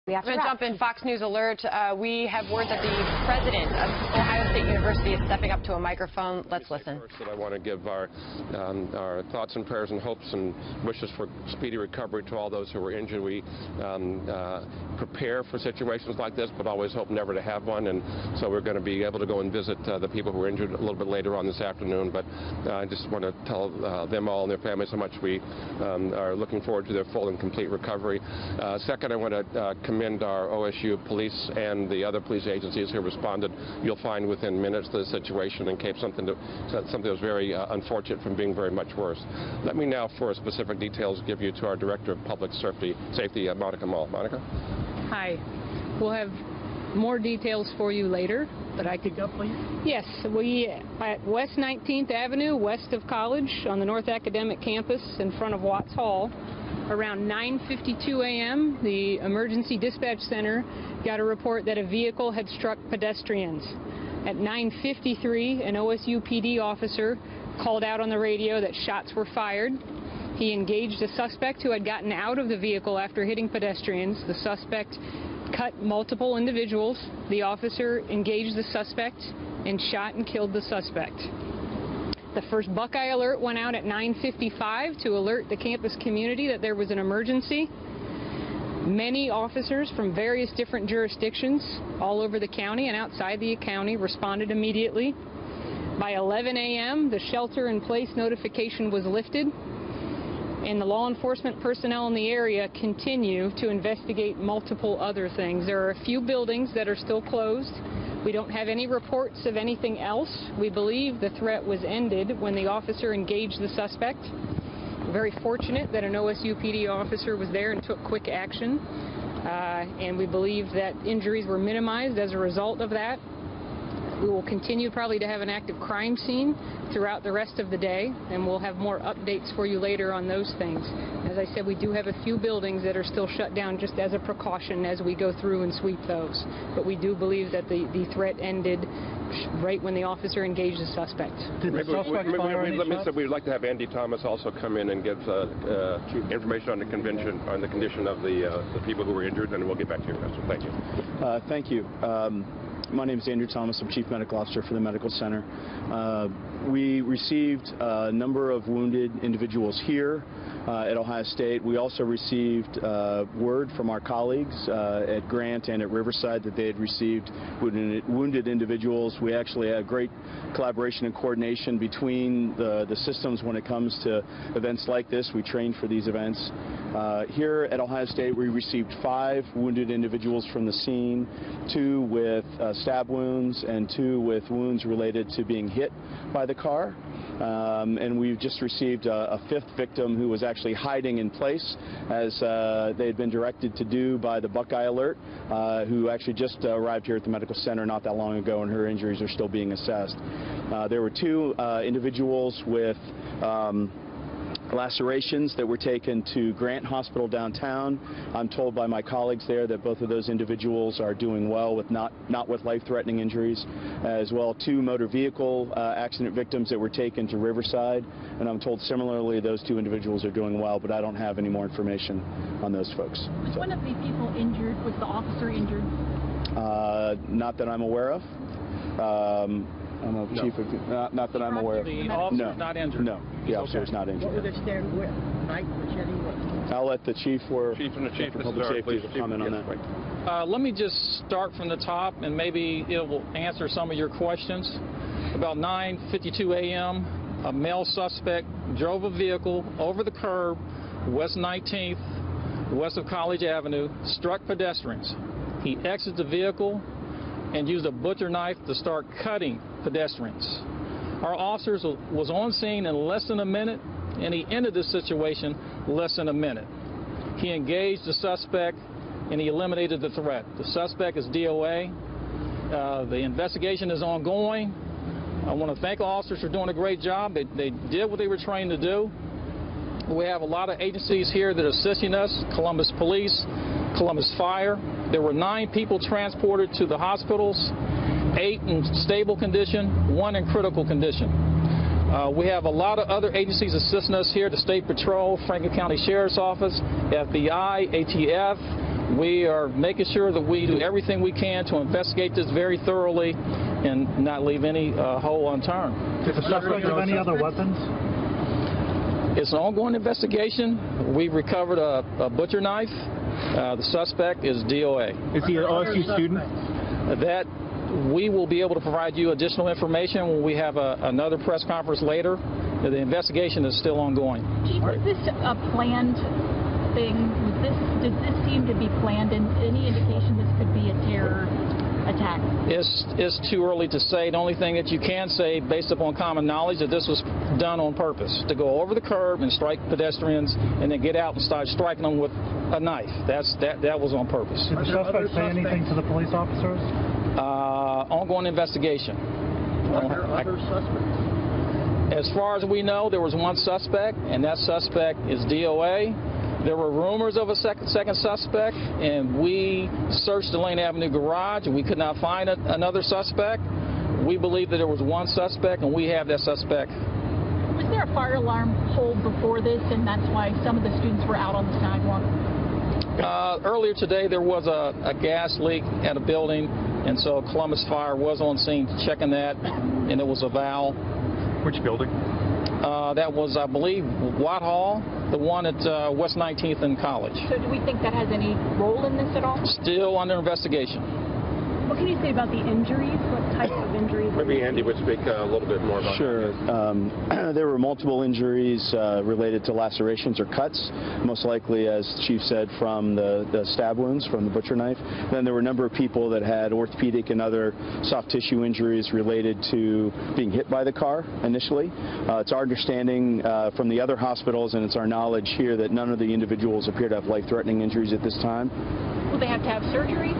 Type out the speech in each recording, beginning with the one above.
I'm going to jump in Fox News Alert. We have word that the president of Ohio State University is stepping up to a microphone. Let's listen. First, I want to give our thoughts and prayers and hopes and wishes for speedy recovery to all those who were injured. We prepare for situations like this, but always hope never to have one. And so we're going to be able to go and visit the people who were injured a little bit later on this afternoon. But I just want to tell them all and their families how much we are looking forward to their full and complete recovery. Second, I want to commend our OSU police and the other police agencies who responded. You'll find within minutes the situation and kept something that was very unfortunate from being very much worse. Let me now, for specific details, give you to our Director of Public Safety, Monica Mull. Monica? Hi. We'll have more details for you later, but I could go, please. Yes, we at West 19th Avenue, west of College, on the North Academic Campus, in front of Watts Hall. Around 9:52 a.m., the Emergency Dispatch Center got a report that a vehicle had struck pedestrians. At 9:53, an OSU PD officer called out on the radio that shots were fired. He engaged a suspect who had gotten out of the vehicle after hitting pedestrians. The suspect cut multiple individuals. The officer engaged the suspect and shot and killed the suspect. The first Buckeye alert went out at 9:55 to alert the campus community that there was an emergency. Many officers from various different jurisdictions all over the county and outside the county responded immediately. By 11 a.m., the shelter-in-place notification was lifted, and the law enforcement personnel in the area continue to investigate multiple other things. There are a few buildings that are still closed. We don't have any reports of anything else. We believe the threat was ended when the officer engaged the suspect. We're very fortunate that an OSU PD officer was there and took quick action, and we believe that injuries were minimized as a result of that. We will continue probably to have an active crime scene throughout the rest of the day, and we'll have more updates for you later on those things. As I said, we do have a few buildings that are still shut down just as a precaution as we go through and sweep those. But we do believe that the threat ended right when the officer engaged the suspect. Let me say we'd like to have Andy Thomas also come in and give information on the condition of the people who were injured, and we'll get back to your question. Thank you. Thank you. My name is Andrew Thomas. I'm Chief Medical Officer for the Medical Center. We received a number of wounded individuals here at Ohio State. We also received word from our colleagues at Grant and at Riverside that they had received wounded individuals. We actually had great collaboration and coordination between the systems when it comes to events like this. We trained for these events. Here at Ohio State, we received 5 wounded individuals from the scene, 2 with stab wounds and 2 with wounds related to being hit by the car. And we've just received a 5th victim who was actually hiding in place, as they had been directed to do by the Buckeye Alert, who actually just arrived here at the medical center not that long ago, and her injuries are still being assessed. There were 2 individuals with lacerations that were taken to Grant Hospital downtown. I'm told by my colleagues there that both of those individuals are doing well, with not with life-threatening injuries, as well 2 motor vehicle accident victims that were taken to Riverside, and I'm told similarly those 2 individuals are doing well, but I don't have any more information on those folks. Was one of the people injured? Was the officer injured? Not that I'm aware of. I'm a chief of, not that I'm aware of. The officer is not injured? No, the officer is not injured. What were they staring with? Knife macheting with? I'll let the chief or Chief and the Chief of Public Safety comment on that. Right. Let me just start from the top, and maybe it will answer some of your questions. About 9:52 a.m., a male suspect drove a vehicle over the curb, West 19th, west of College Avenue, struck pedestrians. He exited the vehicle and used a butcher knife to start cutting pedestrians. Our officers was on scene in less than a minute, and he ended the situation less than a minute. He engaged the suspect, and he eliminated the threat. The suspect is DOA. The investigation is ongoing. I want to thank officers for doing a great job. They did what they were trained to do. We have a lot of agencies here that are assisting us: Columbus Police, Columbus Fire. There were 9 people transported to the hospitals, 8 in stable condition, 1 in critical condition. We have a lot of other agencies assisting us here: the State Patrol, Franklin County Sheriff's Office, FBI, ATF, We are making sure that we do everything we can to investigate this very thoroughly and not leave any hole unturned. Is the suspect have any other weapons? It's an ongoing investigation. We've recovered a butcher knife. The suspect is DOA. Is he an OSU student? That we will be able to provide you additional information when we have another press conference later. The investigation is still ongoing. Chief, is this a planned thing? Does this seem to be planned, and any indication this could be a terror attack? It's too early to say. The only thing that you can say, based upon common knowledge, that this was done on purpose, to go over the curb and strike pedestrians and then get out and start striking them with a knife. That was on purpose. Did the suspect say anything to the police officers? Ongoing investigation. Are there other suspects? As far as we know, there was one suspect, and that suspect is DOA. There were rumors of a second suspect, and we searched the Lane Avenue garage, and we could not find another suspect. We believe that there was one suspect, and we have that suspect. Was there a fire alarm pulled before this, and that's why some of the students were out on the sidewalk? Earlier today, there was a gas leak at a building, and so Columbus Fire was on scene checking that, and it was a valve. Which building? That was, I believe, Whitehall, the one at West 19th and College. So do we think that has any role in this at all? Still under investigation. What can you say about the injuries? What types of injuries? Maybe Andy would speak a little bit more about Sure. There were multiple injuries related to lacerations or cuts, most likely, as Chief said, from the stab wounds from the butcher knife. Then there were a number of people that had orthopedic and other soft tissue injuries related to being hit by the car initially. It's our understanding from the other hospitals, and it's our knowledge here, that none of the individuals appear to have life-threatening injuries at this time. Will they have to have surgery?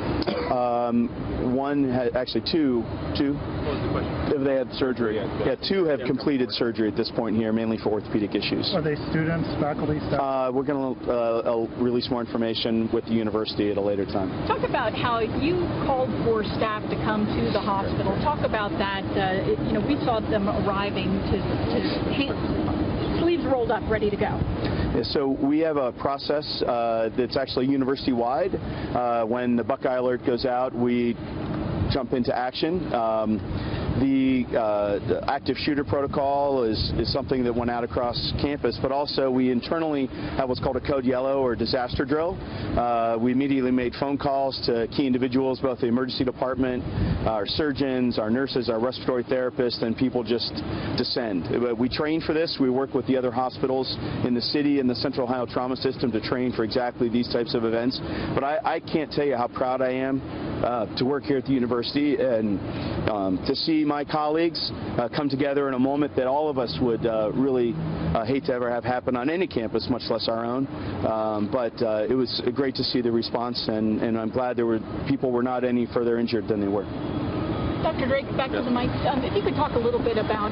One had, actually two. What was the question? They had surgery. Yeah, two have completed surgery at this point here, mainly for orthopedic issues. Are they students, faculty, staff? We're going to release more information with the university at a later time. Talk about how you called for staff to come to the hospital. Talk about that. We saw them arriving to sleeves rolled up, ready to go. Yeah, so we have a process that's actually university-wide. When the Buckeye Alert goes out, we jump into action. The active shooter protocol is something that went out across campus, but also we internally have what's called a code yellow or disaster drill. We immediately made phone calls to key individuals, both the emergency department, our surgeons, our nurses, our respiratory therapists, and people just descend. We train for this. We work with the other hospitals in the city and the Central Ohio Trauma System to train for exactly these types of events. But I can't tell you how proud I am to work here at the university and to see my colleagues come together in a moment that all of us would really hate to ever have happen on any campus, much less our own. But it was great to see the response, and I'm glad people were not any further injured than they were. Dr. Drake, back to the mic. If you could talk a little bit about,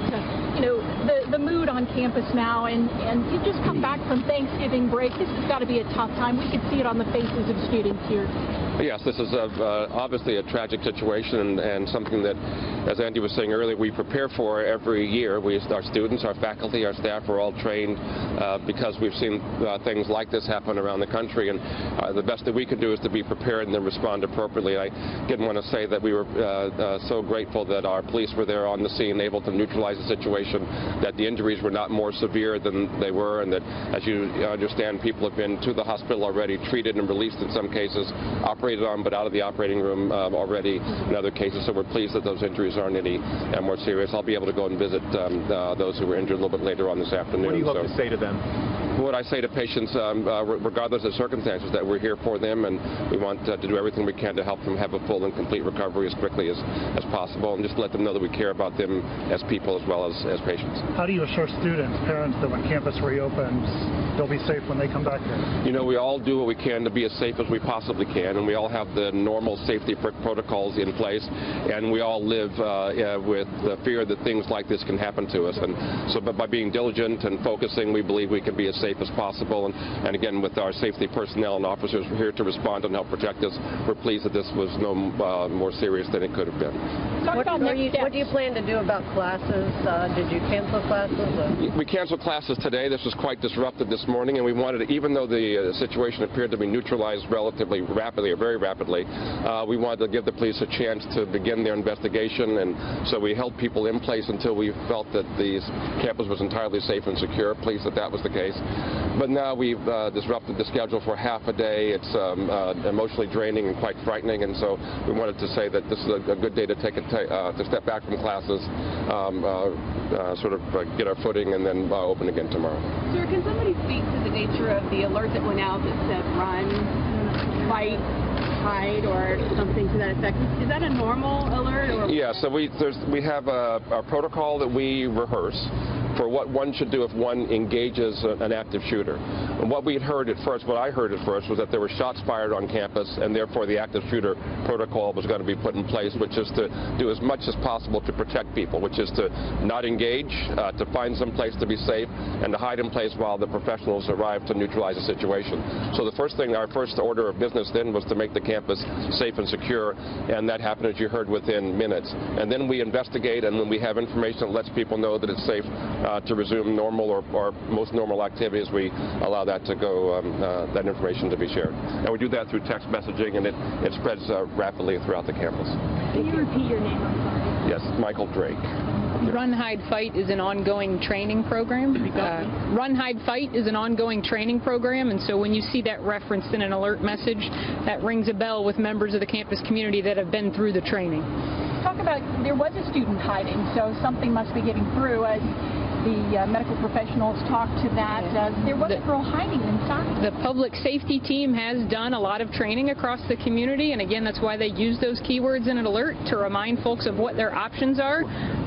the mood on campus now, and you just come back from Thanksgiving break. This has got to be a tough time. We could see it on the faces of students here. Yes, this is obviously a tragic situation and something that, as Andy was saying earlier, we prepare for every year. Our students, our faculty, our staff are all trained because we've seen things like this happen around the country, and the best that we can do is to be prepared and then respond appropriately. I did want to say that we were so grateful that our police were there on the scene, able to neutralize the situation, that the injuries were not more severe than they were, and that, as you understand, people have been to the hospital already, treated and released in some cases, operated on but out of the operating room already in other cases. So we're pleased that those injuries aren't any more serious. I'll be able to go and visit those who were injured a little bit later on this afternoon. What do you hope to say to them? What I say to patients, regardless of circumstances, that we're here for them, and we want to do everything we can to help them have a full and complete recovery as quickly as possible, and just let them know that we care about them as people as well as patients. How do you assure students, parents, that when campus reopens, they'll be safe when they come back here? We all do what we can to be as safe as we possibly can, and we all have the normal safety protocols in place, and we all live with the fear that things like this can happen to us. And so by being diligent and focusing, we believe we can be as safe as possible. And again, with our safety personnel and officers here to respond and help protect us, we're pleased that this was no more serious than it could have been. What do you plan to do about classes? Did you cancel classes? We canceled classes today. This was quite disruptive this morning, and we wanted to, even though the situation appeared to be neutralized relatively rapidly, or very rapidly, we wanted to give the police a chance to begin their investigation, and so we held people in place until we felt that the campus was entirely safe and secure. Pleased that that was the case. But now we've disrupted the schedule for half a day. It's emotionally draining and quite frightening, and so we wanted to say that this is a good day to to step back from classes, sort of get our footing, and then open again tomorrow. Sir, can somebody speak to the nature of the alert that went out that said run, fight, hide, or something to that effect? Is that a normal alert? Or? Yeah, so we have a protocol that we rehearse for what one should do if one engages an active shooter. And what we had heard at first, what I heard at first, was that there were shots fired on campus, and therefore the active shooter protocol was going to be put in place, which is to do as much as possible to protect people, which is to not engage, to find some place to be safe, and to hide in place while the professionals arrive to neutralize the situation. So the first thing, our first order of business then was to make the campus safe and secure, and that happened, as you heard, within minutes. And then we investigate, and when we have information that lets people know that it's safe to resume normal or most normal activities, we allow that to go, that information to be shared. And we do that through text messaging, and it spreads rapidly throughout the campus. Can you repeat your name? I'm sorry. Yes, Michael Drake. Run, Hide, Fight is an ongoing training program. Run, Hide, Fight is an ongoing training program, and so when you see that referenced in an alert message, that rings a bell with members of the campus community that have been through the training. Talk about, there was a student hiding, so something must be getting through as the medical professionals talk to that. There was a girl hiding inside. The public safety team has done a lot of training across the community, and again, that's why they use those keywords in an alert to remind folks of what their options are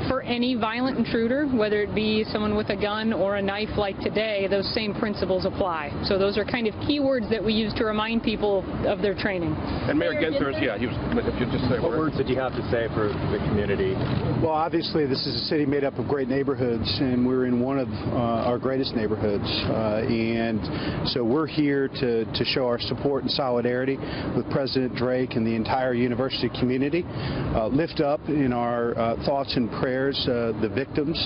for any violent intruder, whether it be someone with a gun or a knife like today. Those same principles apply. So those are kind of keywords that we use to remind people of their training. And Mayor Ginther, yeah, he was, if you just say what words did you have to say for the community? Well, obviously, this is a city made up of great neighborhoods, and we're in one of our greatest neighborhoods. And so we're here to show our support and solidarity with President Drake and the entire university community. Lift up in our thoughts and prayers the victims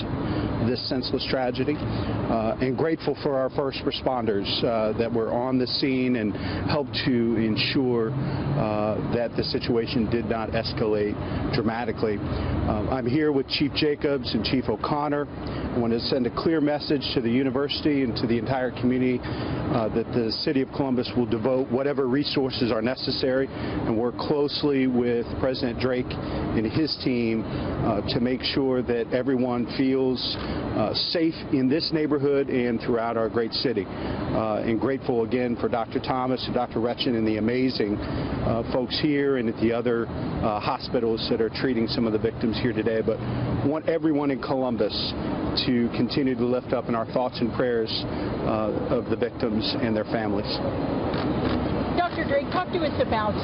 of this senseless tragedy, and grateful for our first responders that were on the scene and helped to ensure that the situation did not escalate dramatically. I'm here with Chief Jacobs and Chief O'Connor. I want to send a clear message to the university and to the entire community that the City of Columbus will devote whatever resources are necessary and work closely with President Drake and his team to make sure that everyone feels safe in this neighborhood and throughout our great city. And grateful again for Dr. Thomas and Dr. Retchen and the amazing folks here and at the other hospitals that are treating some of the victims here today. But want everyone in Columbus to continue to lift up in our thoughts and prayers of the victims and their families. Dr. Drake, talk to us about,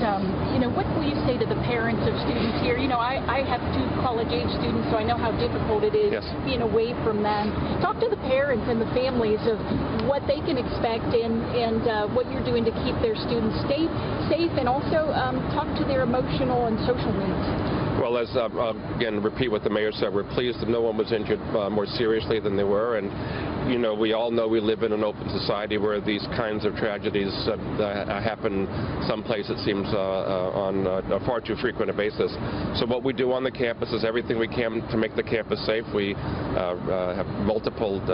what will you say to the parents of students here? I have 2 college-age students, so I know how difficult it is being away from them. Talk to the parents and the families of what they can expect and what you're doing to keep their students safe, and also talk to their emotional and social needs. Well, as again, repeat what the mayor said, we're pleased that no one was injured more seriously than they were, and we all know we live in an open society where these kinds of tragedies happen someplace, it seems, on a far too frequent a basis. So what we do on the campus is everything we can to make the campus safe. We have multiple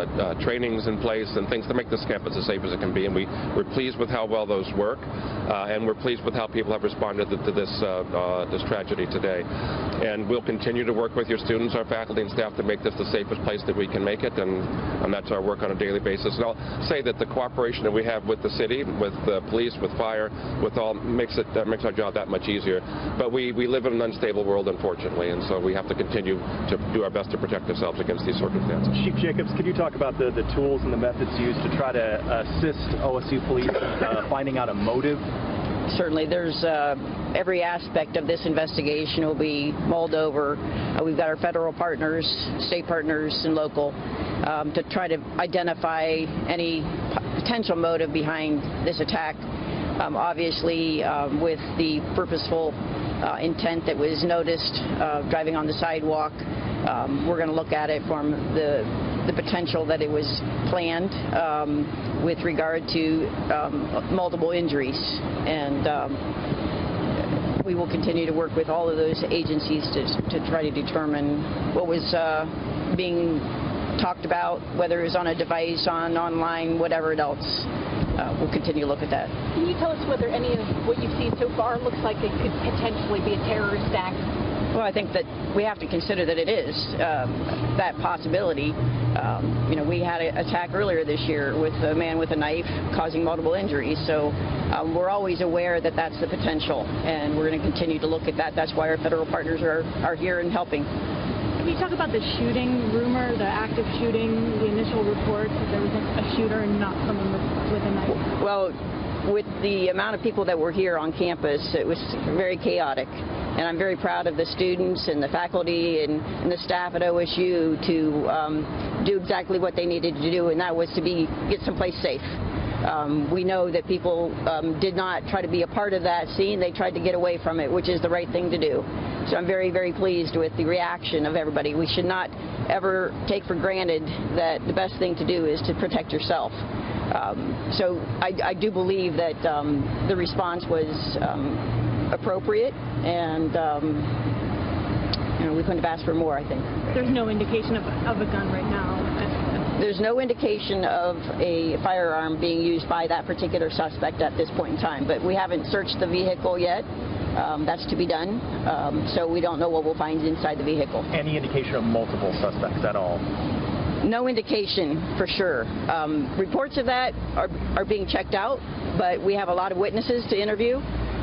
trainings in place and things to make this campus as safe as it can be, and we're pleased with how well those work, and we're pleased with how people have responded to this tragedy today. And we'll continue to work with your students, our faculty and staff, to make this the safest place that we can make it, and that's our work on a daily basis. And I'll say that the cooperation that we have with the city, with the police, with fire, with all, makes our job that much easier. But we live in an unstable world, unfortunately, and so we have to continue to do our best to protect ourselves against these circumstances. Chief Jacobs, could you talk about the tools and the methods used to try to assist OSU police finding out a motive? Certainly, there's every aspect of this investigation will be mulled over. We've got our federal partners, state partners, and local to try to identify any potential motive behind this attack. Obviously, with the purposeful intent that was noticed driving on the sidewalk, we're going to look at it from the potential that it was planned with regard to multiple injuries. And we will continue to work with all of those agencies to try to determine what was being talked about, whether it was on a device, online, whatever else. We'll continue to look at that. Can you tell us whether any of what you've seen so far looks like it could potentially be a terrorist act? Well, I think that we have to consider that it is that possibility. We had an attack earlier this year with a man with a knife causing multiple injuries. So we're always aware that that's the potential, and we're going to continue to look at that. That's why our federal partners are here and helping. Can you talk about the shooting rumor, the active shooting, the initial reports that there was a shooter and not someone with a knife? Well, with the amount of people that were here on campus, it was very chaotic. And I'm very proud of the students and the faculty and the staff at OSU to do exactly what they needed to do, and that was to get someplace safe. We know that people did not try to be a part of that scene. They tried to get away from it, which is the right thing to do. So I'm very, very pleased with the reaction of everybody. We should not ever take for granted that the best thing to do is to protect yourself. So I do believe that the response was appropriate, and we couldn't have asked for more, I think. There's no indication of a gun right now. There's no indication of a firearm being used by that particular suspect at this point in time, but we haven't searched the vehicle yet. That's to be done, so we don't know what we'll find inside the vehicle. Any indication of multiple suspects at all? No indication for sure. Reports of that are being checked out, but we have a lot of witnesses to interview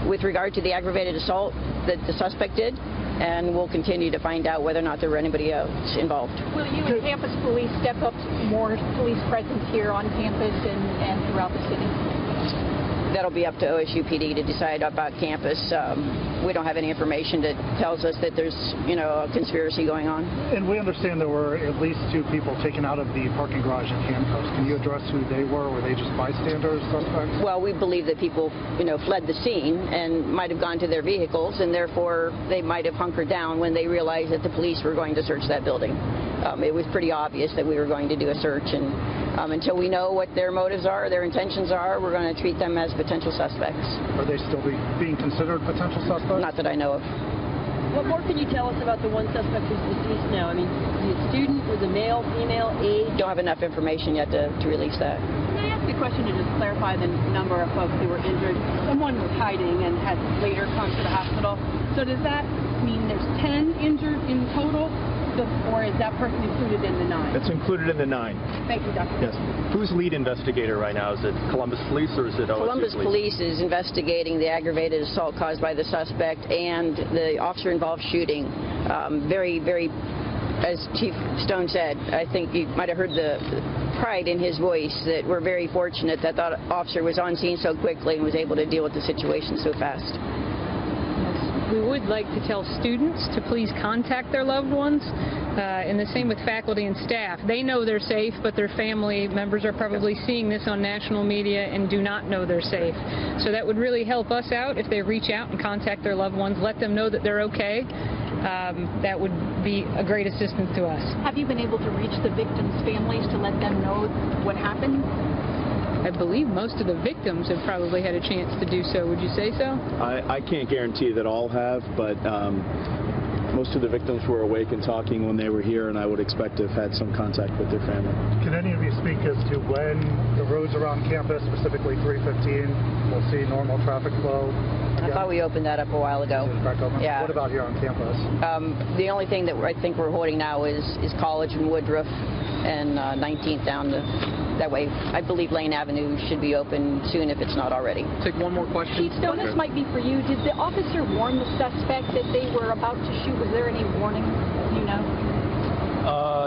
with regard to the aggravated assault that the suspect did, and we'll continue to find out whether or not there were anybody else involved. Will you and campus police step up more police presence here on campus and throughout the city? That'll be up to OSU PD to decide about campus. We don't have any information that tells us that there's, a conspiracy going on. And we understand there were at least 2 people taken out of the parking garage in handcuffs. Can you address who they were? Were they just bystanders, suspects? Well, we believe that people, fled the scene and might have gone to their vehicles, and therefore they might have hunkered down when they realized that the police were going to search that building. It was pretty obvious that we were going to do a search, and until we know what their motives are, their intentions are, we're going to treat them as potential suspects. Are they still being considered potential suspects? Not that I know of. What more can you tell us about the one suspect who's deceased now? I mean, was he a student, was a male, female, age? Don't have enough information yet to release that. Can I ask a question to just clarify the number of folks who were injured? Someone was hiding and had later come to the hospital. So does that mean there's 10 injured in total? Or is that person included in the 9? It's included in the 9. Thank you, Dr. Yes. Who's lead investigator right now? Is it Columbus Police or is it OSU Columbus Police is investigating the aggravated assault caused by the suspect and the officer-involved shooting. Very, very, as Chief Stone said, I think you might have heard the pride in his voice that we're very fortunate that the officer was on scene so quickly and was able to deal with the situation so fast. We would like to tell students to please contact their loved ones, and the same with faculty and staff. They know they're safe, but their family members are probably seeing this on national media and do not know they're safe. So that would really help us out if they reach out and contact their loved ones, let them know that they're okay. That would be a great assistance to us. Have you been able to reach the victims' families to let them know what happened? I believe most of the victims have probably had a chance to do so. Would you say so? I can't guarantee that all have, but most of the victims were awake and talking when they were here, and I would expect to have had some contact with their family. Can any of you speak as to when the roads around campus, specifically 315, will see normal traffic flow? I thought we opened that up a while ago. Yeah. What about here on campus? The only thing that I think we're holding now is College and Woodruff and 19th down to that way. I believe Lane Avenue should be open soon if it's not already. Take one more question. Chief Stone, this might be for you. Did the officer warn the suspect that they were about to shoot? Was there any warning? Do you know?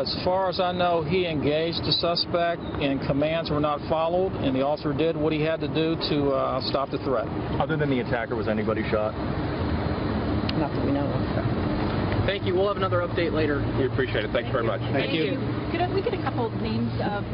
As far as I know, he engaged the suspect and commands were not followed, and the officer did what he had to do to stop the threat. Other than the attacker, was anybody shot? Not that we know of. Thank you. We'll have another update later. We appreciate it. Thanks very much. Thank you. Could we get a couple of names of